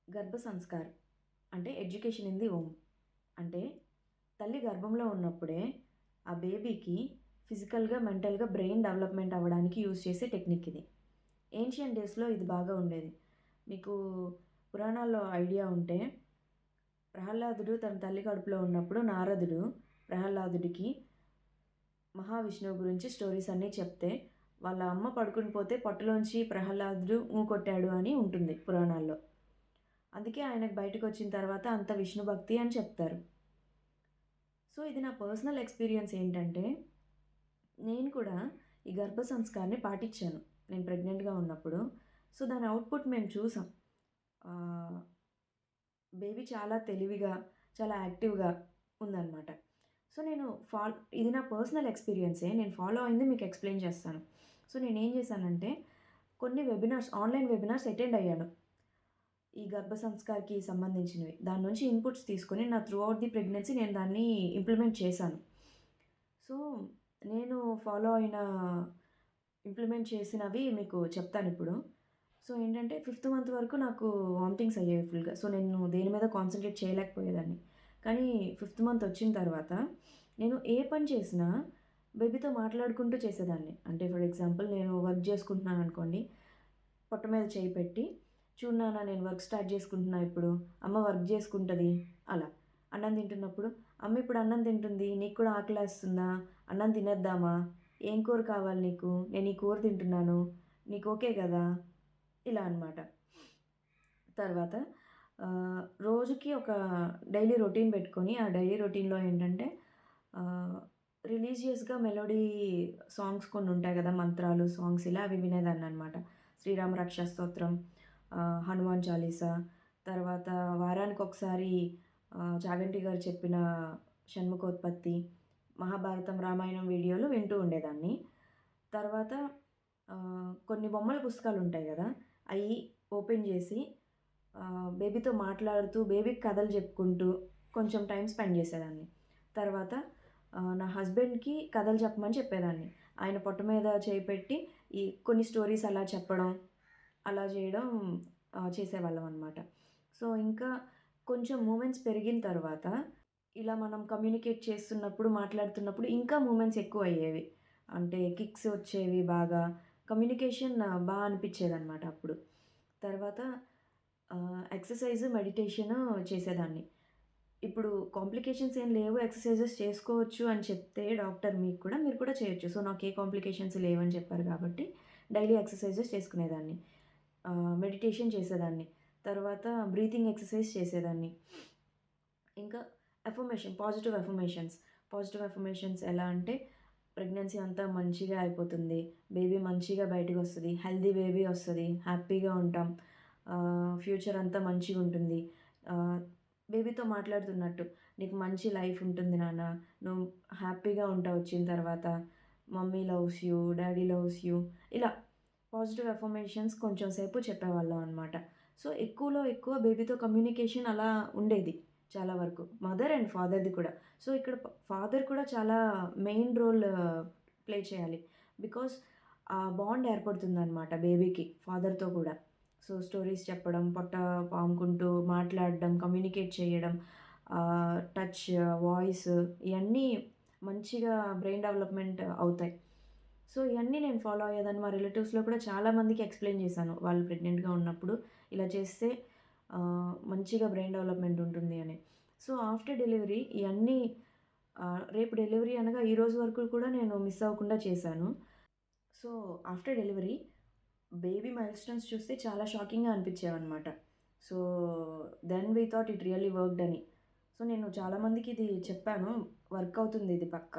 గర్భ సంస్కార్ అంటే education in the వోమ్. అంటే తల్లి గర్భంలో ఉన్నప్పుడే ఆ బేబీకి ఫిజికల్‌గా, మెంటల్‌గా బ్రెయిన్ డెవలప్‌మెంట్ అవ్వడానికి యూజ్ చేసే టెక్నిక్ ఇది. ఏన్షియంట్ డేస్‌లో ఇది బాగా ఉండేది. మీకు పురాణాల్లో ఐడియా ఉంటే ప్రహ్లాదుడు తన తల్లి కడుపులో ఉన్నప్పుడు నారదుడు ప్రహ్లాదుడికి మహావిష్ణువు గురించి స్టోరీస్ అన్నీ చెప్తే వాళ్ళ అమ్మ పడుకుని పోతే పొట్టలోంచి ప్రహ్లాదుడు కొట్టాడు అని ఉంటుంది పురాణాల్లో. అందుకే ఆయనకు బయటకొచ్చిన తర్వాత అంత విష్ణు భక్తి అని చెప్తారు. సో, ఇది నా పర్సనల్ ఎక్స్‌పీరియన్స్ ఏంటంటే, నేను కూడా ఈ గర్భ సంస్కార్‌ని పాటిచ్చాను. నేను ప్రెగ్నెంట్‌గా ఉన్నప్పుడు. సో, దాని అవుట్‌పుట్ మేము చూసాం. ఆహ్, బేబీ చాలా తెలివిగా, చాలా యాక్టివ్‌గా ఉందనమాట. సో, నేను ఇది నా పర్సనల్ ఎక్స్‌పీరియన్సే. నేను ఫాలో అయింది మీకు ఎక్స్‌ప్లెయిన్ చేస్తాను. సో, నేనేం చేశానంటే, కొన్ని ఆన్‌లైన్ వెబినార్స్ అటెండ్ అయ్యాను. ఈ గర్భ సంస్కార్‌కి సంబంధించినవి. దాని నుంచి ఇన్‌పుట్స్ తీసుకొని నా త్రూ ఔట్ ది ప్రెగ్నెన్సీ నేను దాన్ని ఇంప్లిమెంట్ చేశాను. సో, నేను ఫాలో అయిన ఇంప్లిమెంట్ చేసినవి మీకు చెప్తానిప్పుడు. సో, ఏంటంటే ఫిఫ్త్ మంత్ వరకు నాకు వామిటింగ్స్ అయ్యేవి ఫుల్‌గా. సో, నేను దేని మీద కాన్సంట్రేట్ చేయలేకపోయేదాన్ని. కానీ ఫిఫ్త్ మంత్ వచ్చిన తర్వాత నేను ఏ పని చేసినా బేబీతో మాట్లాడుకుంటూ చేసేదాన్ని. అంటే ఫర్ ఎగ్జాంపుల్ నేను వర్క్ చేసుకుంటున్నాననుకోండి, పొట్ట మీద చేయి పెట్టి, చూడు నాన్న నేను వర్క్ స్టార్ట్ చేసుకుంటున్నా ఇప్పుడు. అమ్మ వర్క్ చేసుకుంటది అలా. అన్నం తింటున్నప్పుడు, అమ్మ ఇప్పుడు అన్నం తింటుంది. నీకు కూడా ఆకలేస్తుందా? అన్నం తినేద్దామా? ఏం కూర కావాలి నీకు? నేను ఈ కూర తింటున్నాను. నీకు ఓకే కదా? ఇలా అనమాట. తర్వాత రోజుకి ఒక డైలీ రొటీన్ పెట్టుకొని, ఆ డైలీ రొటీన్‌లో ఏంటంటే ఆహ్, రిలీజియస్‌గా మెలోడీ సాంగ్స్ కొన్ని ఉంటాయి కదా! మంత్రాలు, సాంగ్స్ ఇలా అవి వినేదాన్ననమాట. శ్రీరామ రక్షా స్తోత్రం, హనుమాన్ చాలీసా, తర్వాత వారానికొకసారి చాగంటి గారు చెప్పిన షణ్ముఖోత్పత్తి, మహాభారతం, రామాయణం వీడియోలు వింటూ ఉండేదాన్ని. తర్వాత కొన్ని బొమ్మల పుస్తకాలుంటాయి గదా! అయి ఓపెన్ జేసి బేబీతో మాట్లాడుతూ, బేబీకి కథలు చెప్పుకుంటూ కొంచెం టైం స్పెండ్ చేసేదాన్ని. తర్వాత నా హస్బెండ్‌కి కథలు చెప్పమని చెప్పేదాన్ని. ఆయన పొట్ట మీద చేయి పెట్టి ఈ కొన్ని స్టోరీస్ అలా చెప్పడం, అలా చేయడం చేసేవాళ్ళమనమాట. సో, ఇంకా కొంచెం మూమెంట్స్ పెరిగిన తర్వాత ఇలా మనం కమ్యూనికేట్ చేస్తున్నప్పుడు, మాట్లాడుతున్నప్పుడు ఇంకా మూమెంట్స్ ఎక్కువయ్యేవి. అంటే కిక్స్ వచ్చేవి బాగా. కమ్యూనికేషన్ అనిపిచ్చేదనమాట అప్పుడు. తర్వాత ఎక్సర్సైజ్, మెడిటేషను చేసేదాన్ని. ఇప్పుడు కాంప్లికేషన్స్ ఏం లేవు. ఎక్సర్‌సైజెస్ చేసుకోవచ్చు అని చెప్తే డాక్టర్ మీరు కూడా చేయొచ్చు. సో, నాకు ఏ కాంప్లికేషన్స్ లేవని చెప్పారు కాబట్టి డైలీ ఎక్సర్‌సైజెస్ చేసుకునేదాన్ని. మెడిటేషన్ చేసేదాన్ని. తర్వాత బ్రీతింగ్ ఎక్సర్‌సైజ్ చేసేదాన్ని. ఇంకా పాజిటివ్ అఫర్మేషన్స్ ఎలా అంటే ప్రెగ్నెన్సీ అంతా మంచిగా అయిపోతుంది. బేబీ మంచిగా బయటకొస్తది. హెల్తీ బేబీ వస్తది. హ్యాపీగా ఉంటాం. ఫ్యూచర్ అంతా మంచిగుంటుంది. ఆహ్, బేబీతో మాట్లాడుతున్నట్టు, "నీకు మంచి లైఫ్ ఉంటుంది నాన్న. నువ్వు హ్యాపీగా ఉంటావు వచ్చిన తర్వాత. Mummy loves you, daddy loves you." ఇలా పాజిటివ్ అఫర్మేషన్స్ కొంచెం సేపు చెప్పేవాళ్ళం అనమాట. సో, ఎక్కువలో ఎక్కువ బేబీతో కమ్యూనికేషన్ అలా ఉండేది చాలా వరకు. మదర్ అండ్ ఫాదర్‌ది కూడా. సో, ఇక్కడ ఫాదర్ కూడా చాలా మెయిన్ రోల్ ప్లే చేయాలి. బికాజ్ ఆ బాండ్ ఏర్పడుతుందనమాట బేబీకి ఫాదర్‌తో కూడా. సో, స్టోరీస్ చెప్పడం, పొట్ట పాముకుంటూ మాట్లాడడం, కమ్యూనికేట్ చేయడం, టచ్, వాయిస్ ఇయన్నీ మంచిగా బ్రెయిన్ డెవలప్‌మెంట్ అవుతాయి. సో, ఇయన్నీ నేను ఫాలో అయ్యేదాన్ని. మా రిలేటివ్స్‌లో కూడా చాలా మందికి ఎక్స్‌ప్లెయిన్ చేశాను. వాళ్ళు ప్రెగ్నెంట్‌గా ఉన్నప్పుడు ఇలా చేస్తే మంచిగా బ్రెయిన్ డెవలప్‌మెంట్ ఉంటుంది అని. సో, ఆఫ్టర్ డెలివరీ ఇయన్నీ రేపు డెలివరీ అనగా ఈ రోజు వరకు కూడా నేను మిస్ అవ్వకుండా చేశాను. So, after delivery baby milestones చూస్తే చాలా షాకింగ్‌గా అనిపించేవన్నమాట. So, then we thought it really worked అని. సో, నేను చాలా మందికి ఇది చెప్పాను. వర్క్ అవుతుంది ఇది పక్కా.